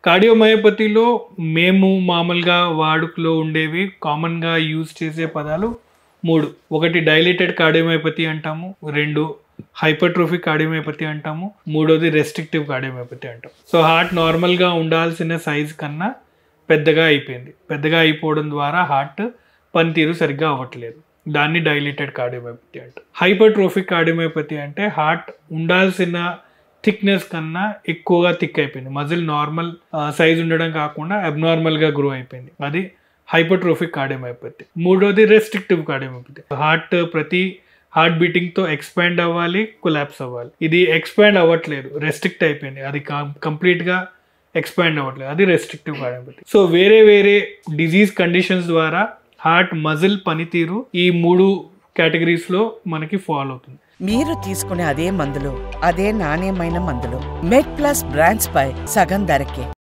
కార్డియోమయోపతిలో మేము మామూలుగా వాడుకలో ఉండేవి కామన్గా యూజ్ చేసే పదాలు 3. ఒకటి డైలేటెడ్ కార్డియోమయోపతి అంటాము, 2 హైపర్ట్రోఫిక్ కార్డియోమయోపతి అంటాము, 3వది రెస్ట్రిక్టివ్ కార్డియోమయోపతి అంటాం. సో హార్ట్ నార్మల్గా ఉండాల్సిన సైజ్ కన్నా పెద్దగా అయిపోయింది. పెద్దగా అయిపోవడం ద్వారా హార్ట్ పనితీరు సరిగ్గా అవ్వట్లేదు. దాన్ని డైలేటెడ్ కార్డియోమయోపతి అంటాం. హైపర్ట్రోఫిక్ కార్డియోమయోపతి అంటే హార్ట్ ఉండాల్సిన థిక్నెస్ కన్నా ఎక్కువగా థిక్ అయిపోయింది. మజిల్ నార్మల్ సైజ్ ఉండడం కాకుండా అబ్నార్మల్గా గ్రో అయిపోయింది. అది హైపర్ట్రోఫిక్ కార్డియోమయోపతి. 3వది రెస్ట్రిక్టివ్ కార్డియోమయోపతి. ప్రతి హార్ట్ బీటింగ్తో ఎక్స్పాండ్ అవ్వాలి, కొలాప్స్ అవ్వాలి. ఇది ఎక్స్పాండ్ అవ్వట్లేదు, రెస్ట్రిక్ట్ అయిపోయింది. అది కంప్లీట్గా ఎక్స్పాండ్ అవ్వట్లేదు. అది రెస్ట్రిక్టివ్ కార్డియోమయోపతి. సో వేరే వేరే డిజీజ్ కండిషన్స్ ద్వారా హార్ట్ మజిల్ పనితీరు ఈ 3 కేటగిరీస్లో మనకి ఫాలో అవుతుంది. మీరు తీసుకునే అదే మందులు, అదే నాణ్యమైన మందులు మెడ్ ప్లస్ బ్రాండ్స్ పై సగం ధరకే.